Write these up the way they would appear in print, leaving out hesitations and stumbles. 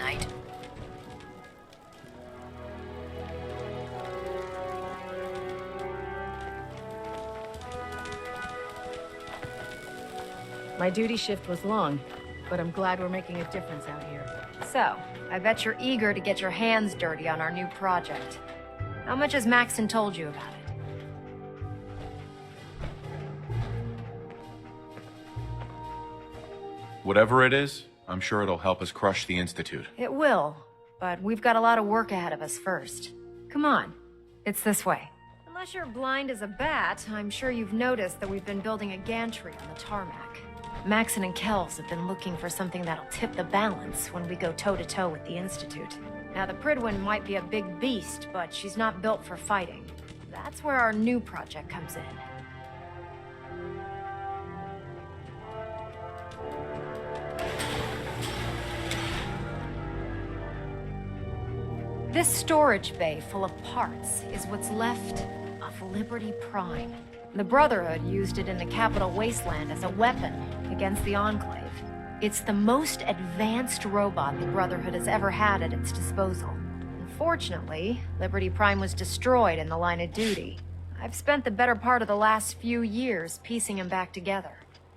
tonight. My duty shift was long, but I'm glad we're making a difference out here. So, I bet you're eager to get your hands dirty on our new project. How much has Maxon told you about it? Whatever it is, I'm sure it'll help us crush the Institute. It will, but we've got a lot of work ahead of us first. Come on, it's this way. Unless you're blind as a bat, I'm sure you've noticed that we've been building a gantry on the tarmac. Maxon and Kells have been looking for something that'll tip the balance when we go toe-to-toe with the Institute. Now, the Prydwen might be a big beast, but she's not built for fighting. That's where our new project comes in. This storage bay full of parts is what's left of Liberty Prime. The Brotherhood used it in the Capital Wasteland as a weapon against the Enclave. It's the most advanced robot the Brotherhood has ever had at its disposal. Unfortunately, Liberty Prime was destroyed in the line of duty. I've spent the better part of the last few years piecing him back together.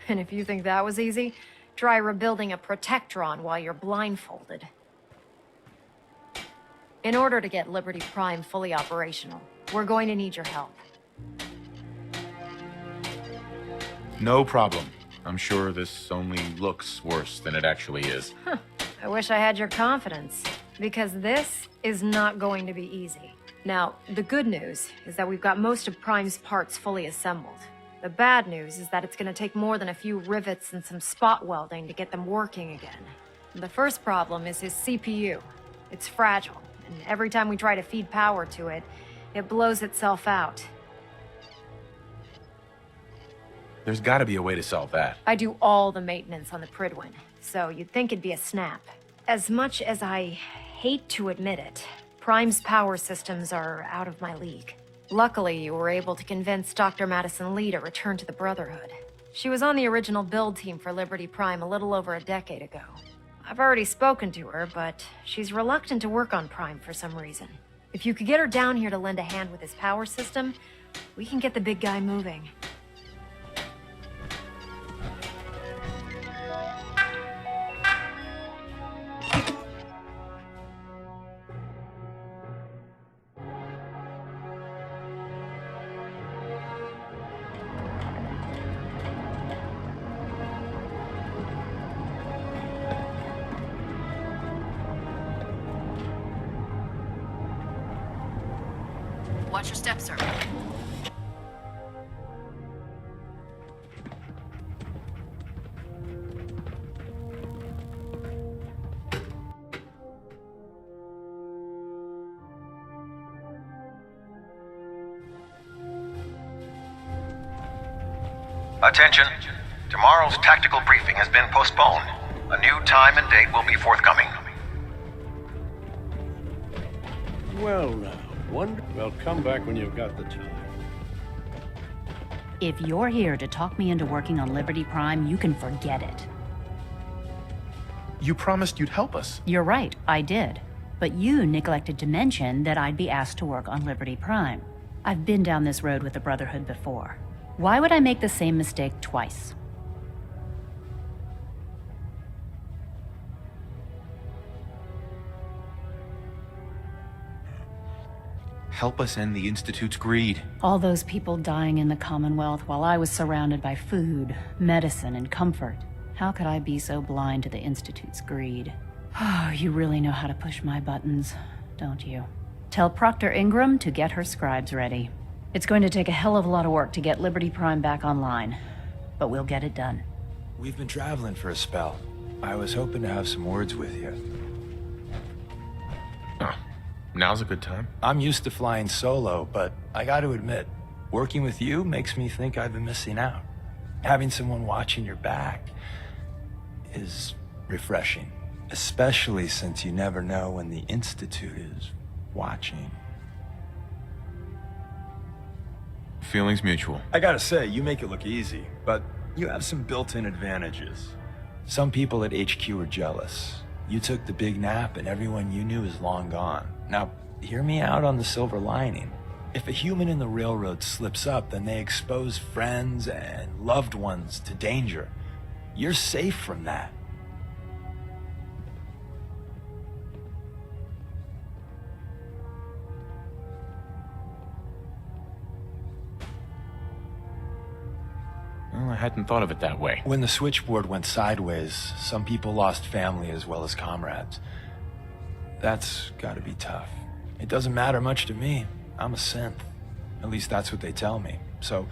And if you think that was easy, try rebuilding a Protectron while you're blindfolded. In order to get Liberty Prime fully operational, we're going to need your help. No problem. I'm sure this only looks worse than it actually is. I wish I had your confidence, because this is not going to be easy. Now, the good news is that we've got most of Prime's parts fully assembled. The bad news is that it's going to take more than a few rivets and some spot welding to get them working again. The first problem is his CPU. It's fragile, and every time we try to feed power to it, it blows itself out. There's gotta be a way to solve that. I do all the maintenance on the Prydwen, so you'd think it'd be a snap. As much as I hate to admit it, Prime's power systems are out of my league. Luckily, you were able to convince Dr. Madison Lee to return to the Brotherhood. She was on the original build team for Liberty Prime a little over a decade ago. I've already spoken to her, but she's reluctant to work on Prime for some reason. If you could get her down here to lend a hand with his power system, we can get the big guy moving. Watch your steps, sir. Attention. Tomorrow's tactical briefing has been postponed. A new time and date will be forthcoming. Well now, well, come back when you've got the time. If you're here to talk me into working on Liberty Prime, you can forget it. You promised you'd help us. You're right, I did. But you neglected to mention that I'd be asked to work on Liberty Prime. I've been down this road with the Brotherhood before. Why would I make the same mistake twice? Help us end the Institute's greed. All those people dying in the Commonwealth while I was surrounded by food, medicine, and comfort. How could I be so blind to the Institute's greed? Oh, you really know how to push my buttons, don't you? Tell Proctor Ingram to get her scribes ready. It's going to take a hell of a lot of work to get Liberty Prime back online, but we'll get it done. We've been traveling for a spell. I was hoping to have some words with you. Oh, now's a good time. I'm used to flying solo, but I gotta admit, working with you makes me think I've been missing out. Having someone watching your back is refreshing, especially since you never know when the Institute is watching. Feelings mutual. I gotta say, you make it look easy, but you have some built-in advantages. Some people at HQ are jealous. You took the big nap and everyone you knew is long gone. Now, hear me out on the silver lining. If a human in the railroad slips up, then they expose friends and loved ones to danger. You're safe from that. Well, I hadn't thought of it that way. When the switchboard went sideways, some people lost family as well as comrades. That's gotta be tough. It doesn't matter much to me. I'm a synth. At least that's what they tell me. So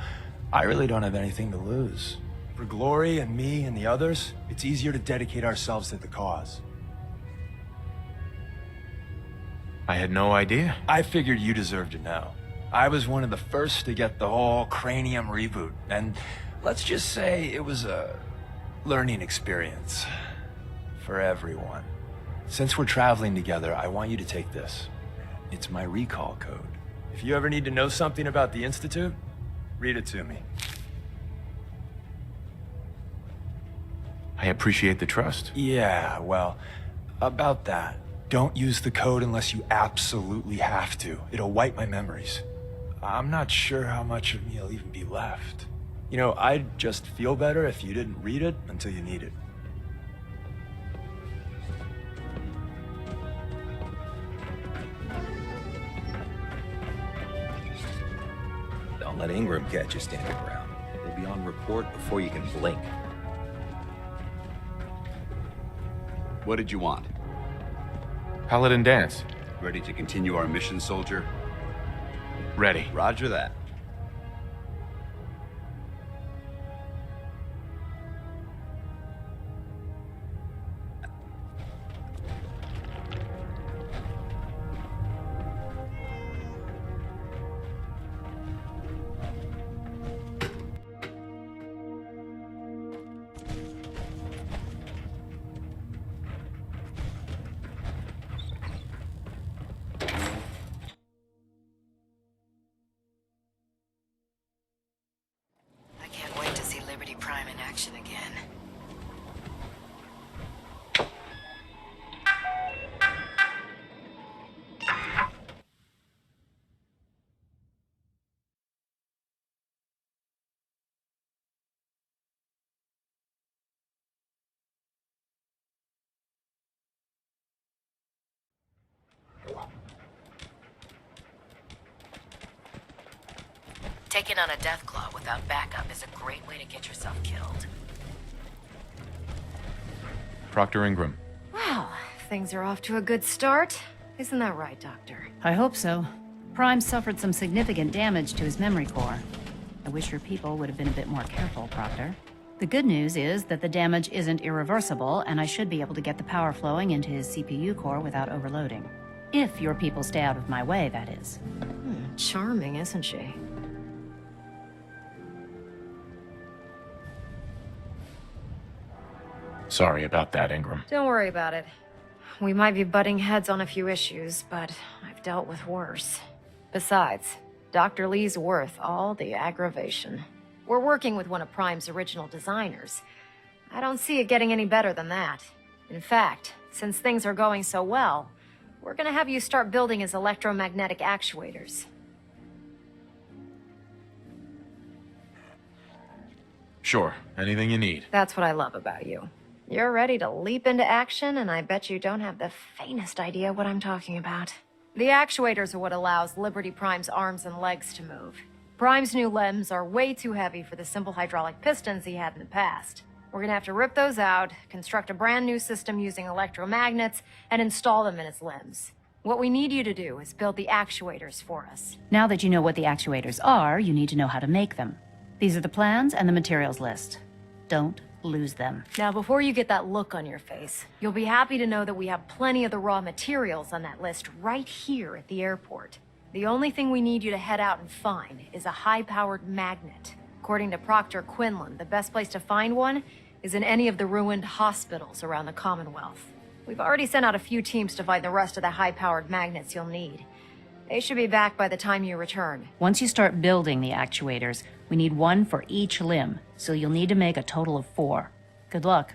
I really don't have anything to lose. For Glory and me and the others, it's easier to dedicate ourselves to the cause. I had no idea. I figured you deserved to know. I was one of the first to get the whole cranium reboot, and let's just say it was a learning experience for everyone. Since we're traveling together, I want you to take this. It's my recall code. If you ever need to know something about the Institute, read it to me. I appreciate the trust. Yeah, well, about that. Don't use the code unless you absolutely have to. It'll wipe my memories. I'm not sure how much of me will even be left. You know, I'd just feel better if you didn't read it until you need it. Don't let Ingram catch you standing around. We'll be on report before you can blink. What did you want? Paladin dance. Ready to continue our mission, soldier? Ready. Roger that. I can't wait to see Liberty Prime in action again. Taking on a Deathclaw without backup is a great way to get yourself killed. Proctor Ingram. Well, things are off to a good start. Isn't that right, Doctor? I hope so. Prime suffered some significant damage to his memory core. I wish your people would have been a bit more careful, Proctor. The good news is that the damage isn't irreversible, and I should be able to get the power flowing into his CPU core without overloading. If your people stay out of my way, that is. Charming, isn't she? Sorry about that, Ingram. Don't worry about it. We might be butting heads on a few issues, but I've dealt with worse. Besides, Dr. Lee's worth all the aggravation. We're working with one of Prime's original designers. I don't see it getting any better than that. In fact, since things are going so well, we're gonna have you start building his electromagnetic actuators. Sure, anything you need. That's what I love about you. You're ready to leap into action, and I bet you don't have the faintest idea what I'm talking about. The actuators are what allows Liberty Prime's arms and legs to move. Prime's new limbs are way too heavy for the simple hydraulic pistons he had in the past. We're gonna have to rip those out, construct a brand new system using electromagnets, and install them in his limbs. What we need you to do is build the actuators for us. Now that you know what the actuators are, you need to know how to make them. These are the plans and the materials list. Don't lose them. Now, before you get that look on your face, you'll be happy to know that we have plenty of the raw materials on that list right here at the airport. The only thing we need you to head out and find is a high-powered magnet. According to Proctor Quinlan, the best place to find one is in any of the ruined hospitals around the Commonwealth. We've already sent out a few teams to find the rest of the high-powered magnets you'll need. They should be back by the time you return. Once you start building the actuators, we need one for each limb, so you'll need to make a total of 4. Good luck.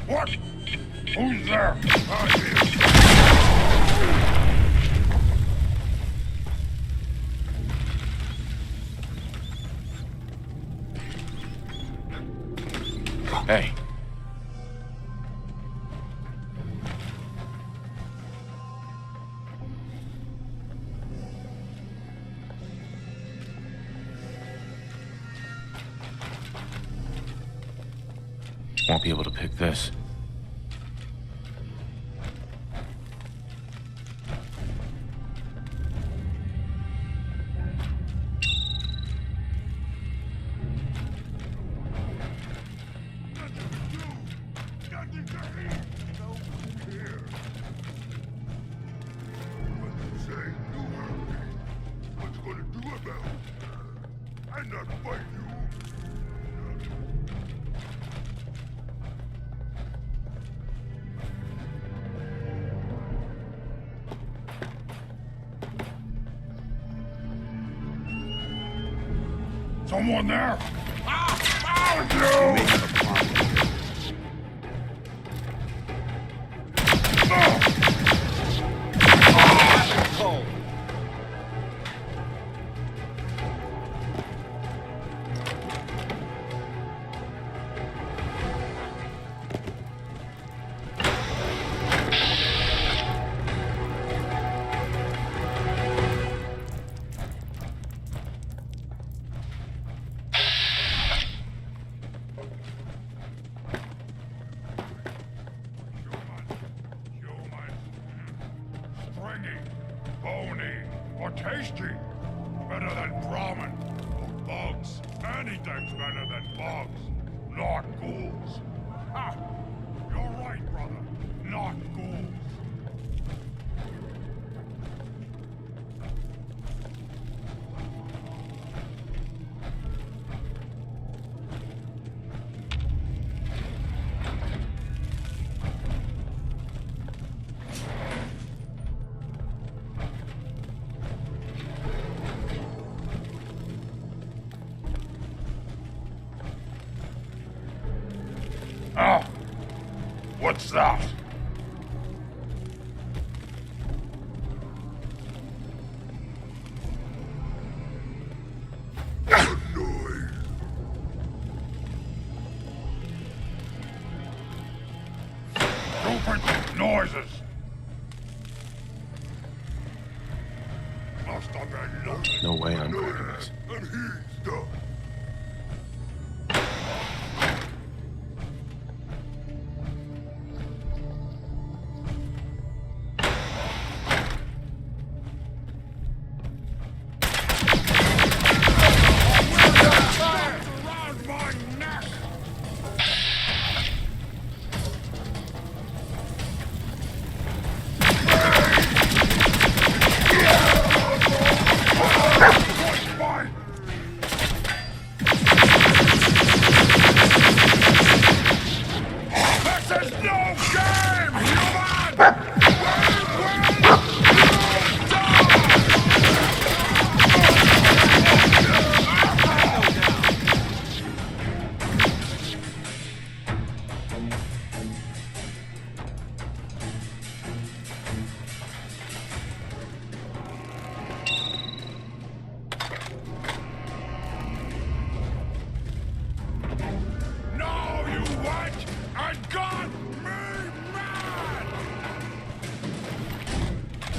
What? Who's there? Hey. Won't be able to pick this. What's gonna do about it? I'm not fighting you. Someone there? Found you! Stringy, bony, or tasty. Better than ramen or bugs. Anything's better than bugs, not ghouls. Ha! You're right, brother. Not ghouls. Oh, what's that? Noise. Stupid noises. Must have been nothing. No way I'm cracking this. And he's done.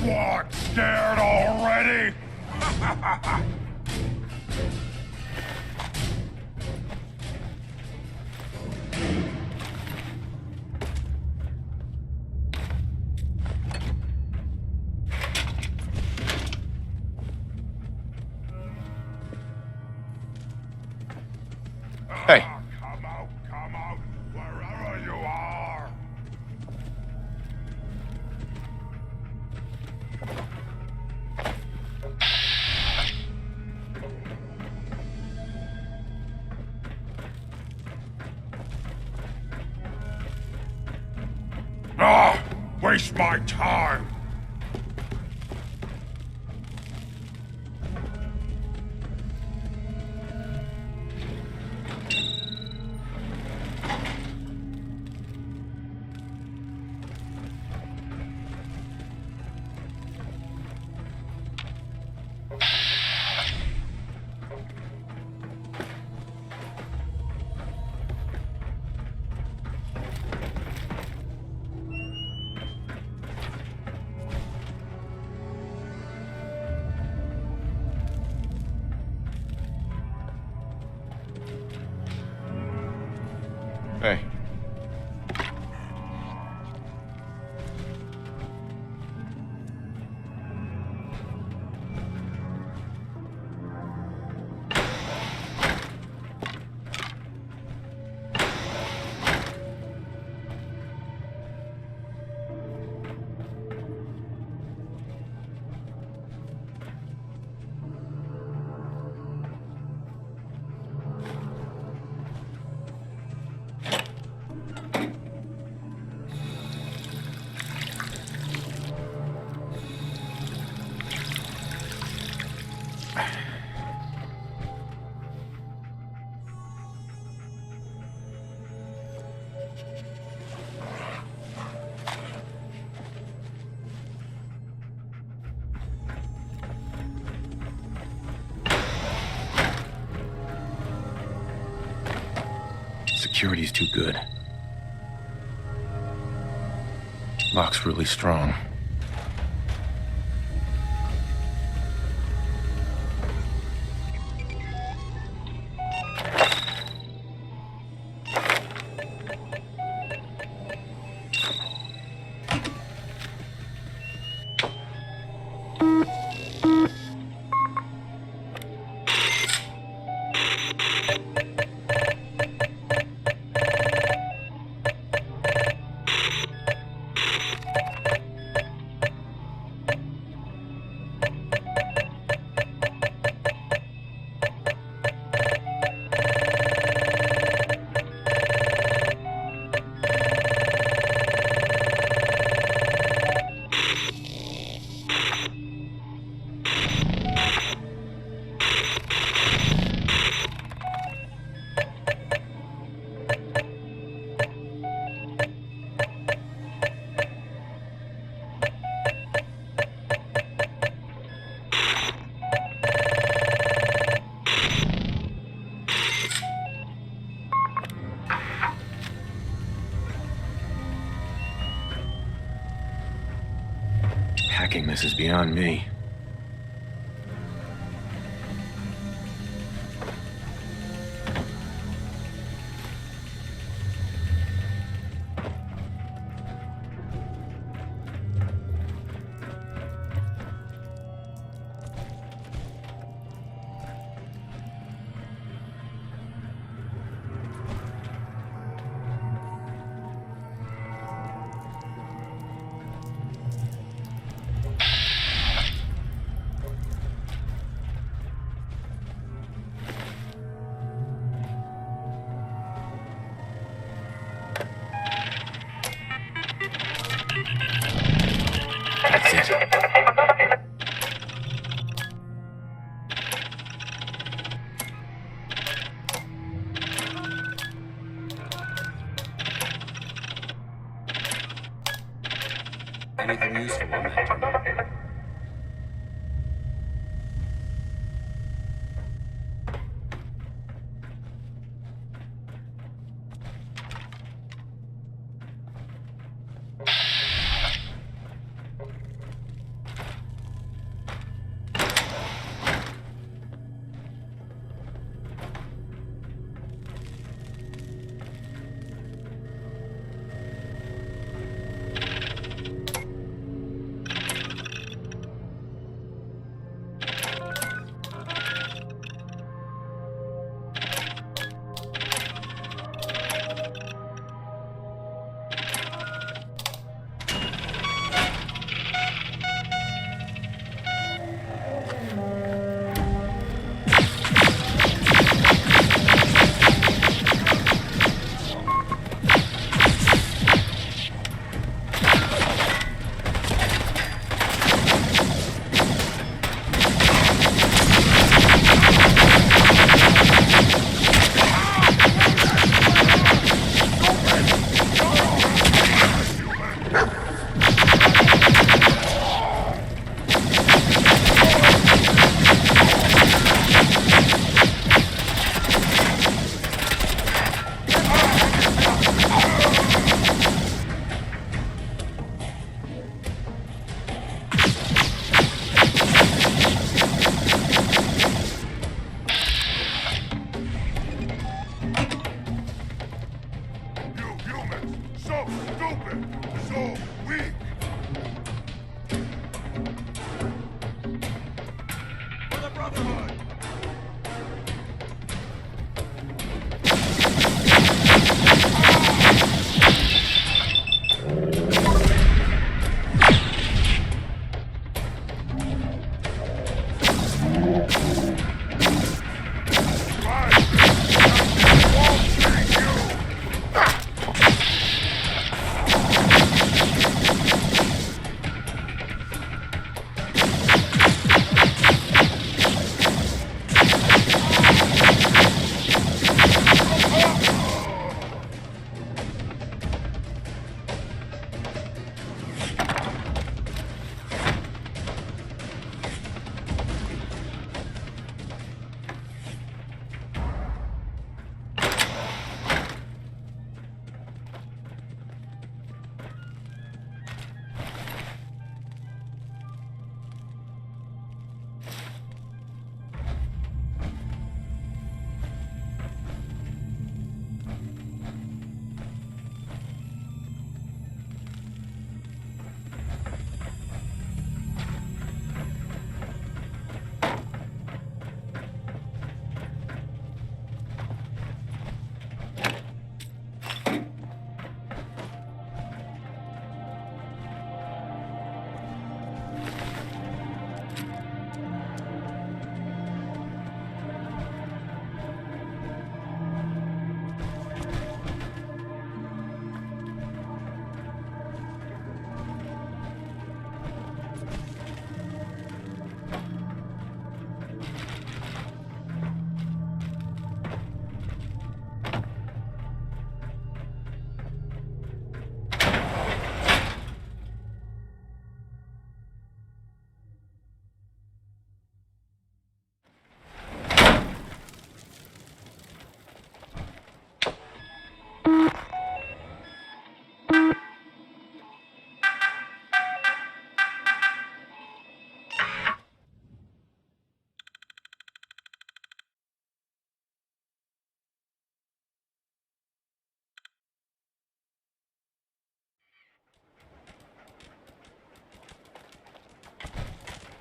What, scared already? Hey. Come out, wherever you are. Ah, waste my time. Hey. Security's too good. Lock's really strong. Hacking this is beyond me. That's it. Anything useful on that?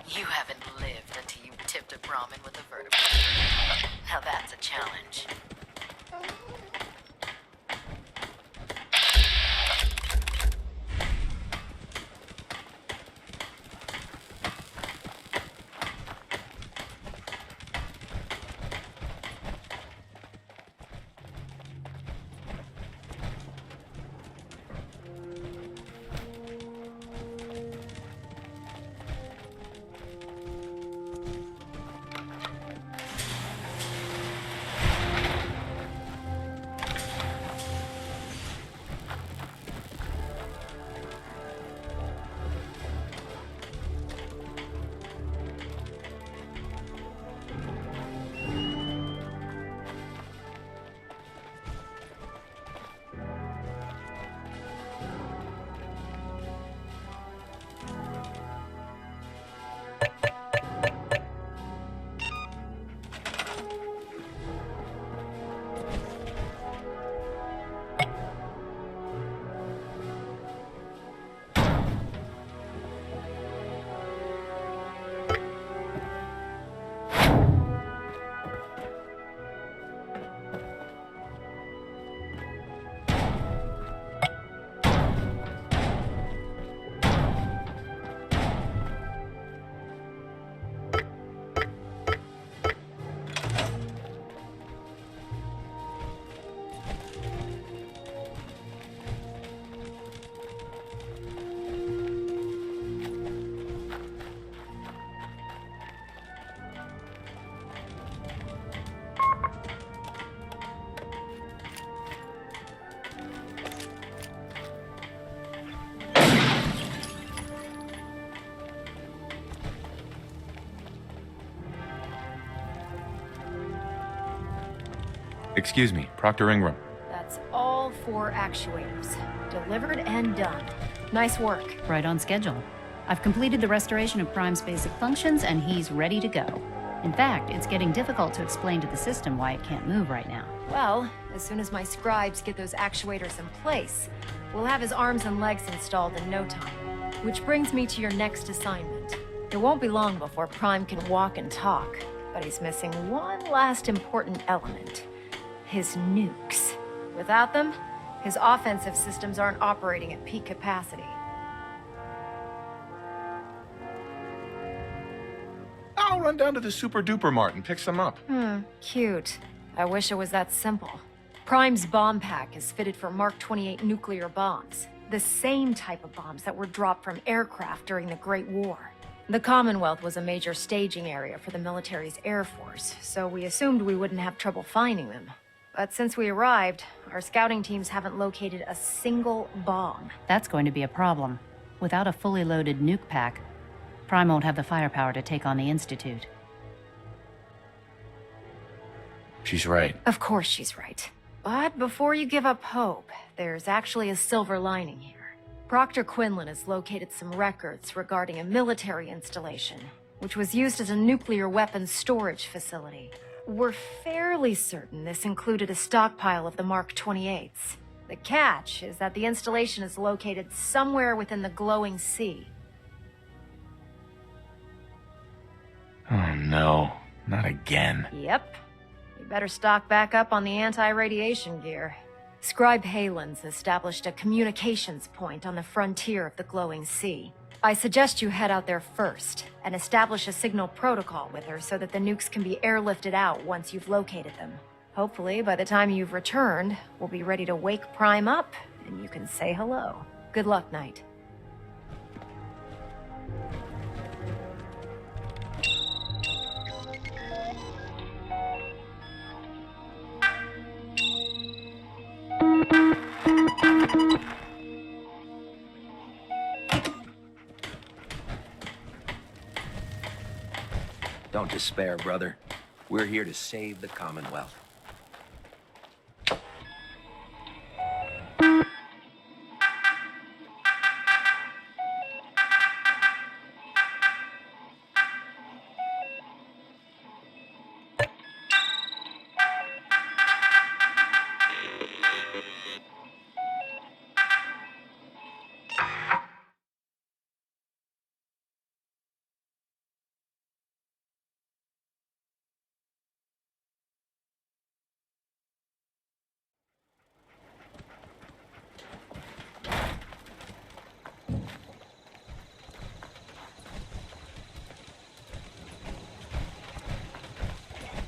You haven't lived until you tipped a Brahmin with a vertebrae. Now that's a challenge. Excuse me, Proctor Ingram. That's all 4 actuators. Delivered and done. Nice work. Right on schedule. I've completed the restoration of Prime's basic functions, and he's ready to go. In fact, it's getting difficult to explain to the system why it can't move right now. Well, as soon as my scribes get those actuators in place, we'll have his arms and legs installed in no time. Which brings me to your next assignment. It won't be long before Prime can walk and talk. But he's missing one last important element. His nukes. Without them, his offensive systems aren't operating at peak capacity. I'll run down to the Super Duper Mart and pick some up. Cute. I wish it was that simple. Prime's bomb pack is fitted for Mark 28 nuclear bombs. The same type of bombs that were dropped from aircraft during the Great War. The Commonwealth was a major staging area for the military's air force, so we assumed we wouldn't have trouble finding them. But since we arrived, our scouting teams haven't located a single bomb. That's going to be a problem. Without a fully loaded nuke pack, Prime won't have the firepower to take on the Institute. She's right. Of course she's right. But before you give up hope, there's actually a silver lining here. Proctor Quinlan has located some records regarding a military installation, which was used as a nuclear weapons storage facility. We're fairly certain this included a stockpile of the Mark 28s. The catch is that the installation is located somewhere within the glowing sea. Oh no, not again. Yep. We better stock back up on the anti-radiation gear. Scribe Halen's established a communications point on the frontier of the glowing sea. I suggest you head out there first, and establish a signal protocol with her so that the nukes can be airlifted out once you've located them. Hopefully, by the time you've returned, we'll be ready to wake Prime up, and you can say hello. Good luck, Knight. Don't despair, brother. We're here to save the Commonwealth.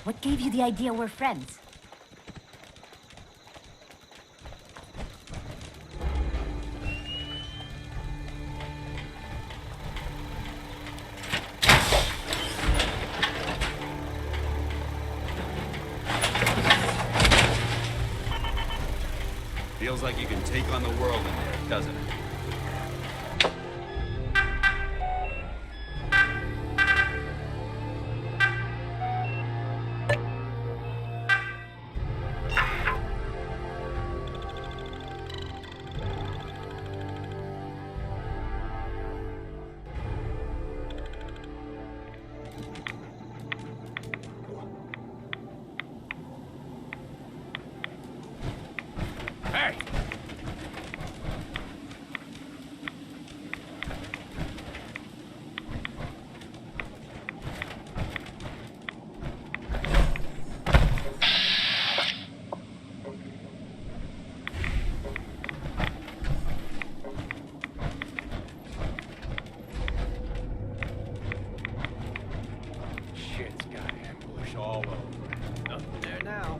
What gave you the idea we're friends? Feels like you can take on the world in there, doesn't it? Shit's got ambush all over it. Nothing there now.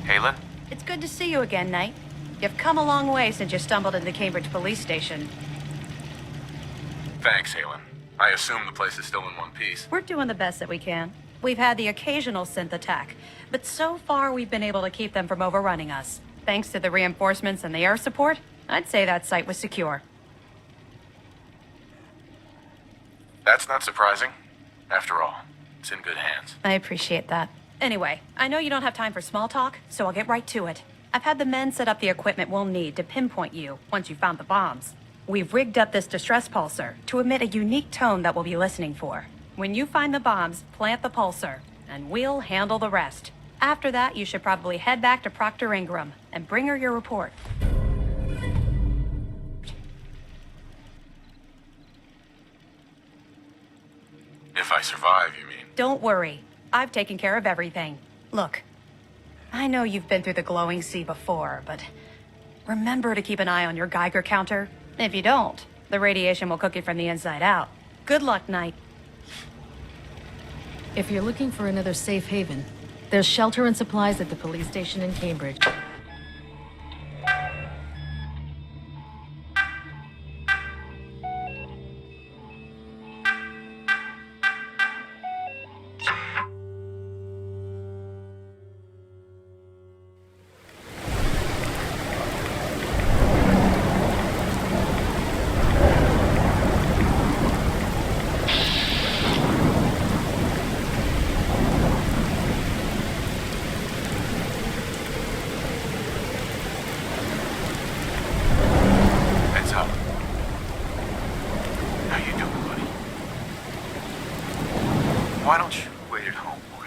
Halen? It's good to see you again, Knight. You've come a long way since you stumbled into Cambridge Police Station. Thanks, Halen. I assume the place is still in one piece. We're doing the best that we can. We've had the occasional synth attack, but so far we've been able to keep them from overrunning us. Thanks to the reinforcements and the air support, I'd say that site was secure. That's not surprising. After all, It's in good hands. I appreciate that. Anyway, I know you don't have time for small talk, so I'll get right to it. I've had the men set up the equipment we'll need to pinpoint you once you've found the bombs. We've rigged up this distress pulsar to emit a unique tone that we'll be listening for. When you find the bombs, plant the pulsar, and we'll handle the rest. After that, you should probably head back to Proctor Ingram and bring her your report. If I survive, you mean? Don't worry. I've taken care of everything. Look, I know you've been through the glowing sea before, but remember to keep an eye on your Geiger counter. If you don't, the radiation will cook you from the inside out. Good luck, Knight. If you're looking for another safe haven, there's shelter and supplies at the police station in Cambridge. Why don't you wait at home, boy?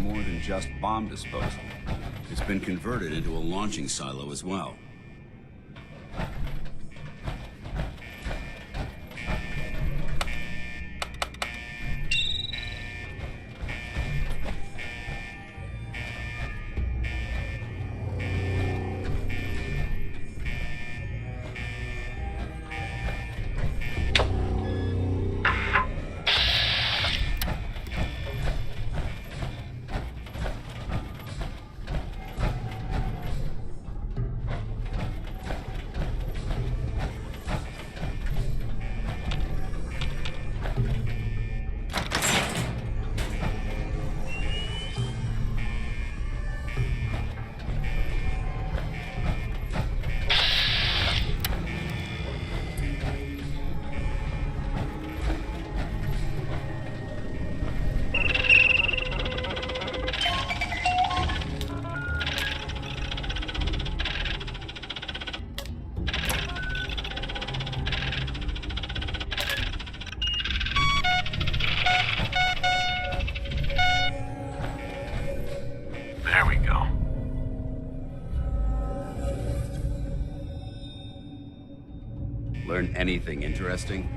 more than just bomb disposal. It's been converted into a launching silo as well. Learn anything interesting?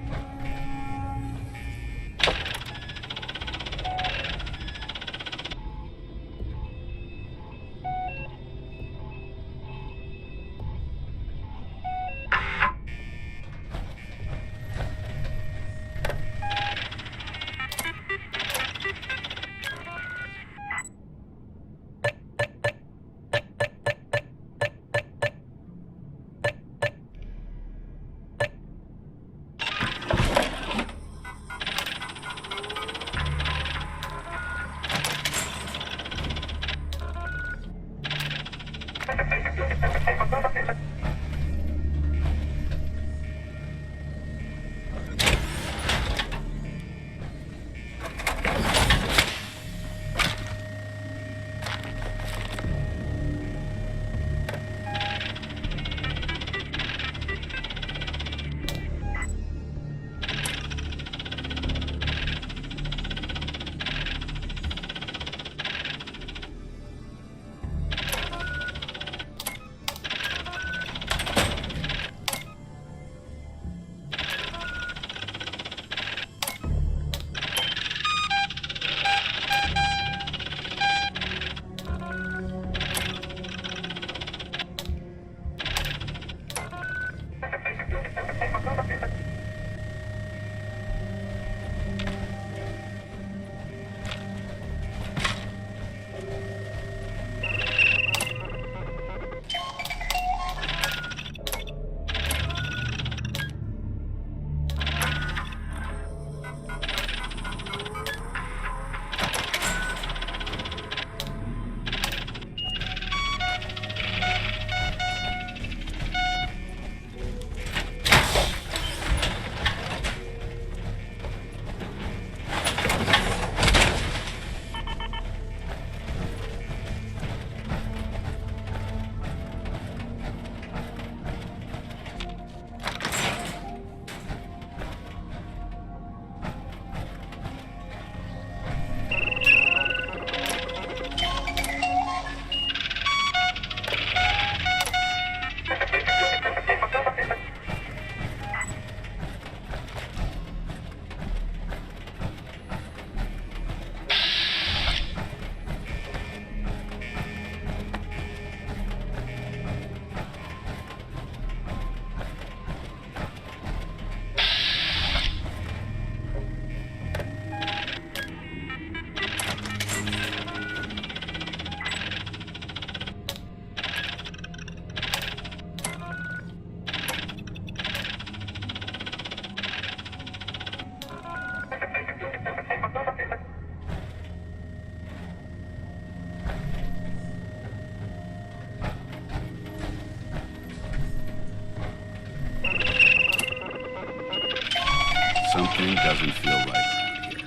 Something doesn't feel right around here.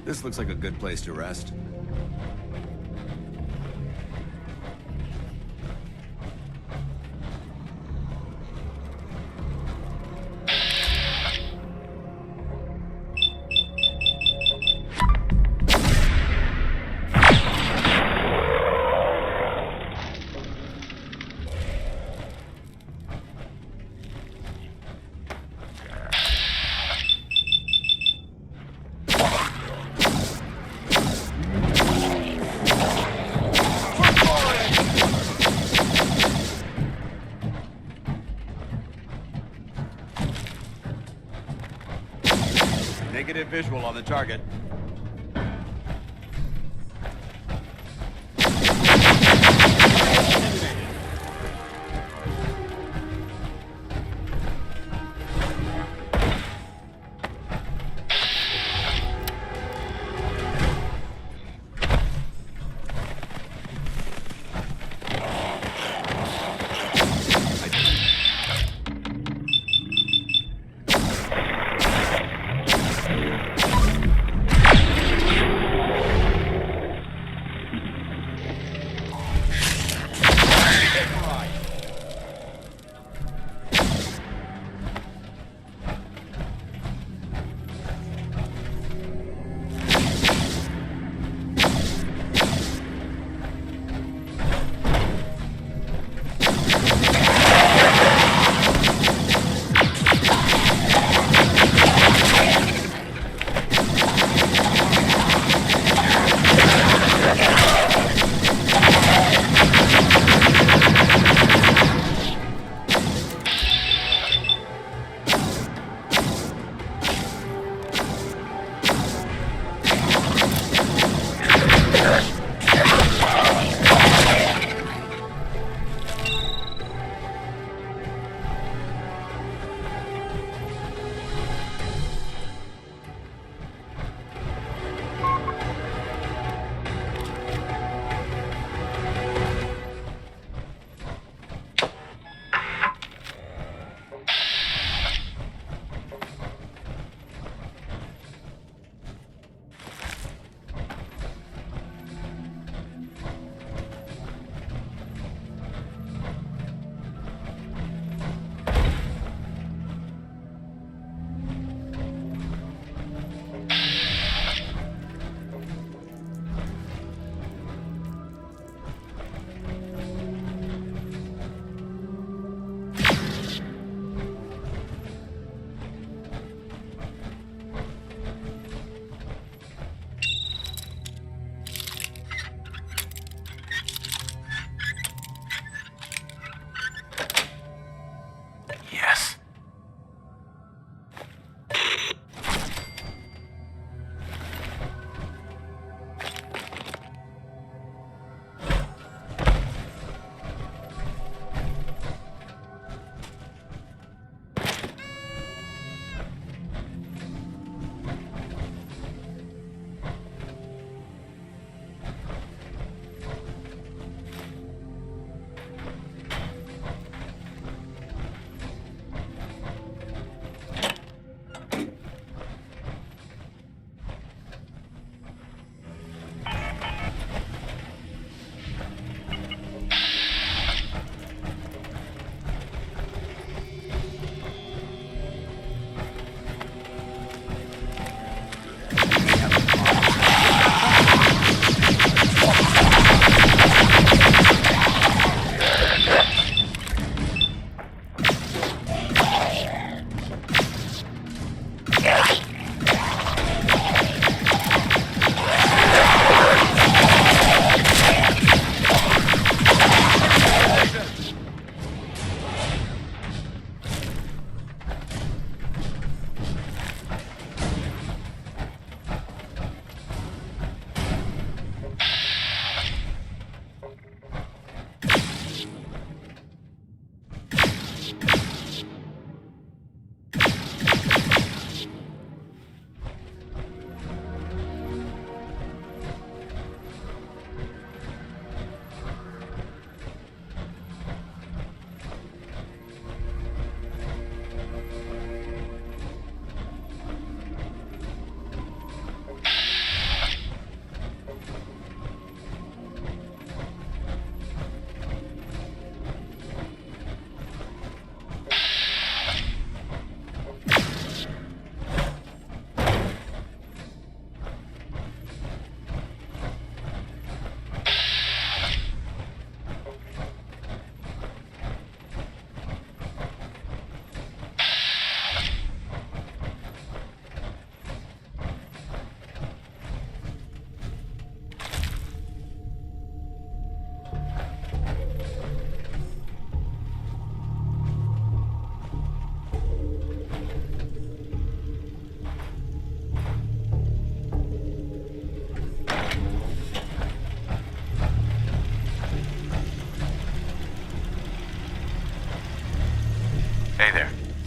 This looks like a good place to rest. Negative visual on the target.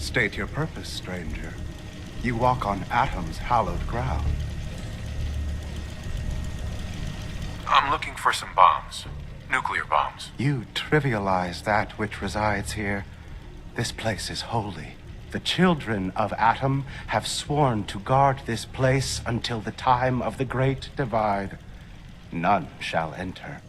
State your purpose, stranger. You walk on Atom's hallowed ground. I'm looking for some bombs. Nuclear bombs. You trivialize that which resides here. This place is holy. The children of Atom have sworn to guard this place until the time of the Great Divide. None shall enter.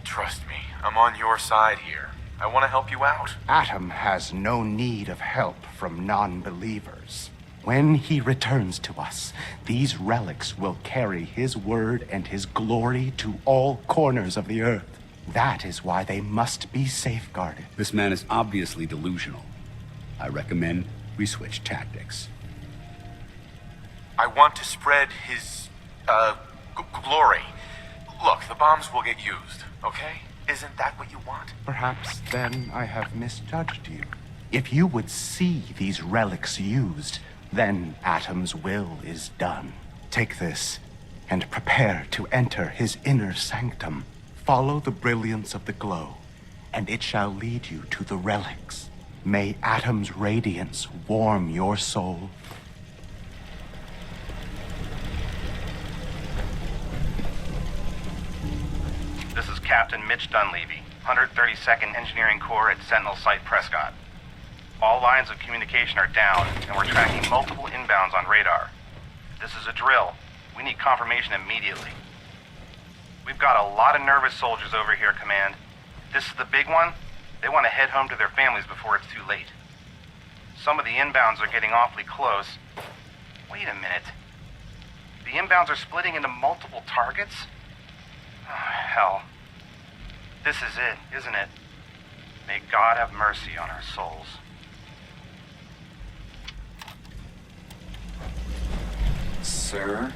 Trust me, I'm on your side here. I want to help you out. Atom has no need of help from non-believers. When he returns to us, these relics will carry his word and his glory to all corners of the earth. That is why they must be safeguarded. This man is obviously delusional. I recommend we switch tactics. I want to spread his, glory. Look, the bombs will get used, okay? Isn't that what you want? Perhaps then I have misjudged you. If you would see these relics used, then Atom's will is done. Take this and prepare to enter his inner sanctum. Follow the brilliance of the glow, and it shall lead you to the relics. May Atom's radiance warm your soul. This is Captain Mitch Dunleavy, 132nd Engineering Corps at Sentinel Site Prescott. All lines of communication are down, and we're tracking multiple inbounds on radar. This is a drill. We need confirmation immediately. We've got a lot of nervous soldiers over here, Command. This is the big one. They want to head home to their families before it's too late. Some of the inbounds are getting awfully close. Wait a minute. The inbounds are splitting into multiple targets? Oh, hell. This is it, isn't it? May God have mercy on our souls. Sir?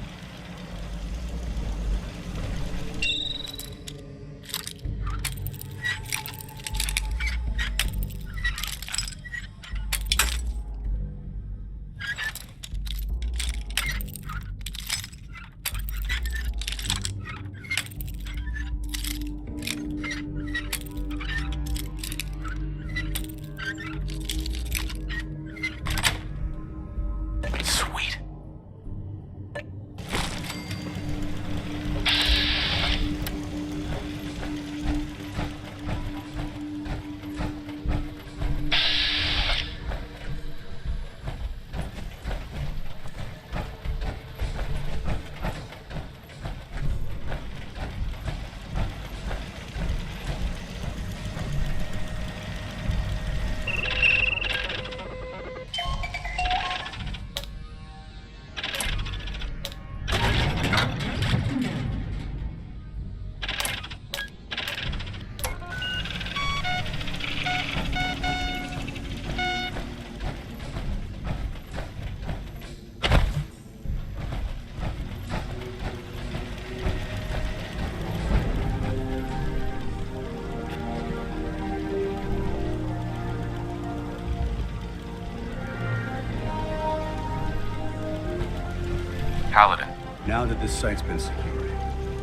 Paladin. Now that this site's been secured,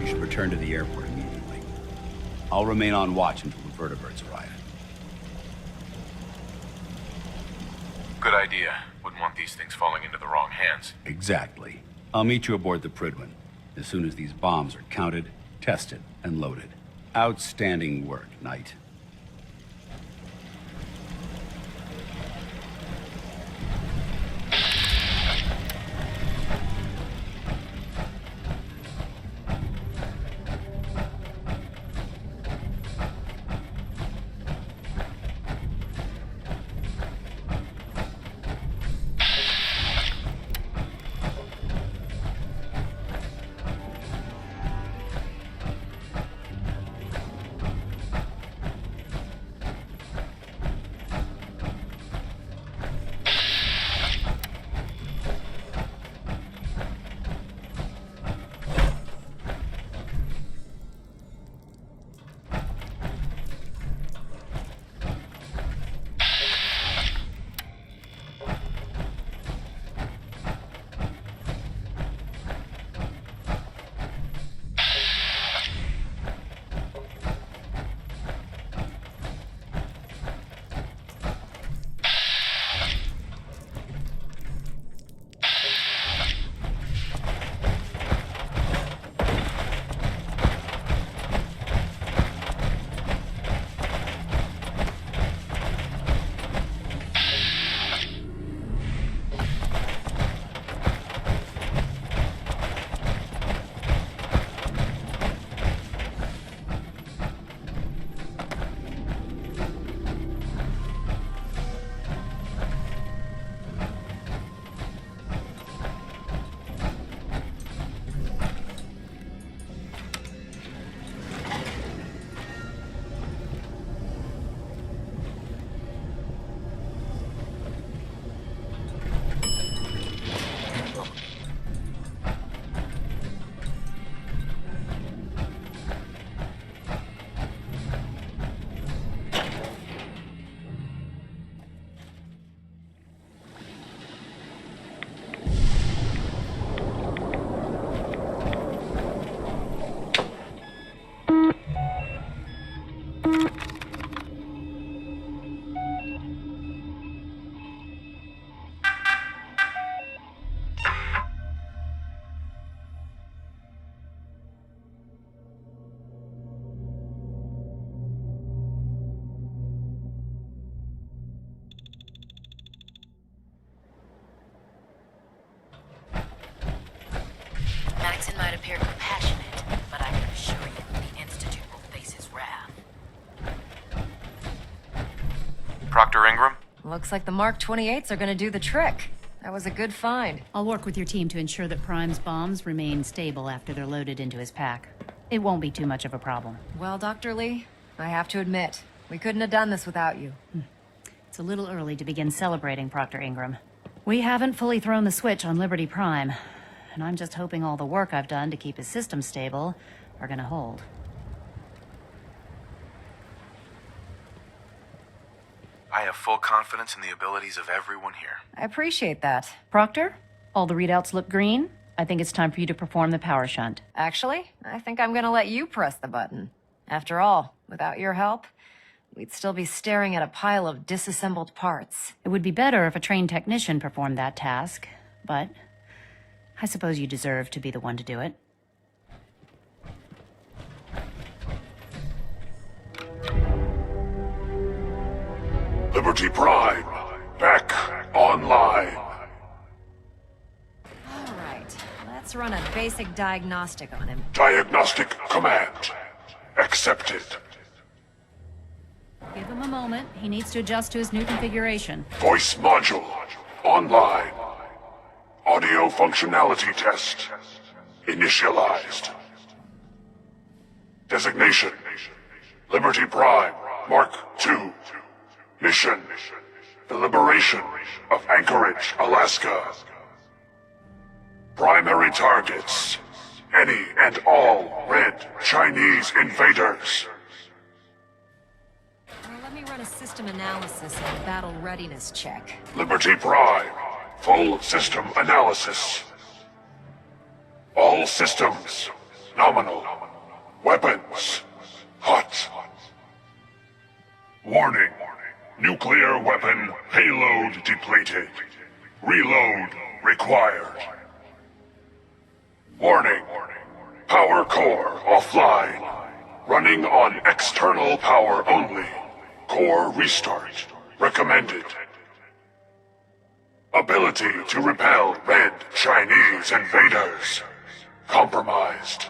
you should return to the airport immediately. I'll remain on watch until the vertibirds arrive. Good idea. Wouldn't want these things falling into the wrong hands. Exactly. I'll meet you aboard the Prydwen as soon as these bombs are counted, tested, and loaded. Outstanding work, Knight. Proctor Ingram? Looks like the Mark 28s are gonna do the trick. That was a good find. I'll work with your team to ensure that Prime's bombs remain stable after they're loaded into his pack. It won't be too much of a problem. Well, Dr. Lee, I have to admit, we couldn't have done this without you. It's a little early to begin celebrating, Proctor Ingram. We haven't fully thrown the switch on Liberty Prime, and I'm just hoping all the work I've done to keep his system stable are gonna hold. I have full confidence in the abilities of everyone here. I appreciate that. Proctor, all the readouts look green. I think it's time for you to perform the power shunt. Actually, I think I'm gonna let you press the button. After all, without your help, we'd still be staring at a pile of disassembled parts. It would be better if a trained technician performed that task, but I suppose you deserve to be the one to do it. Liberty Prime, back online. All right, let's run a basic diagnostic on him. Diagnostic command accepted. Give him a moment. He needs to adjust to his new configuration. Voice module online. Audio functionality test initialized. Designation: Liberty Prime Mark II. Mission: the liberation of Anchorage, Alaska. Primary targets: any and all red Chinese invaders. Well, let me run a system analysis and battle readiness check. Liberty Prime, full system analysis. All systems nominal. Weapons hot. Warning. Nuclear weapon payload depleted. Reload required. Warning. Power core offline. Running on external power only. Core restart recommended. Ability to repel red Chinese invaders compromised.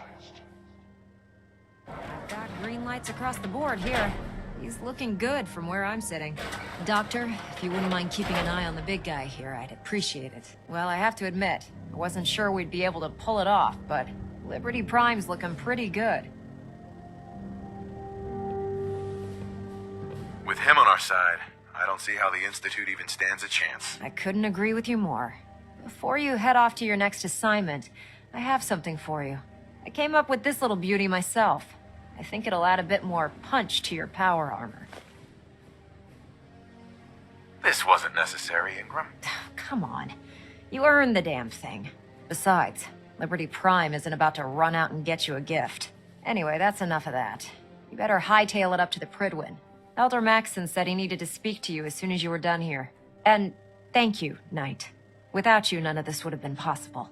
Got green lights across the board here. He's looking good from where I'm sitting. Doctor, if you wouldn't mind keeping an eye on the big guy here, I'd appreciate it. Well, I have to admit, I wasn't sure we'd be able to pull it off, but Liberty Prime's looking pretty good. With him on our side, I don't see how the Institute even stands a chance. I couldn't agree with you more. Before you head off to your next assignment, I have something for you. I came up with this little beauty myself. I think it'll add a bit more punch to your power armor. This wasn't necessary, Ingram. Come on. You earned the damn thing. Besides, Liberty Prime isn't about to run out and get you a gift. Anyway, that's enough of that. You better hightail it up to the Pridwin. Elder Maxson said he needed to speak to you as soon as you were done here. And thank you, Knight. Without you, none of this would have been possible.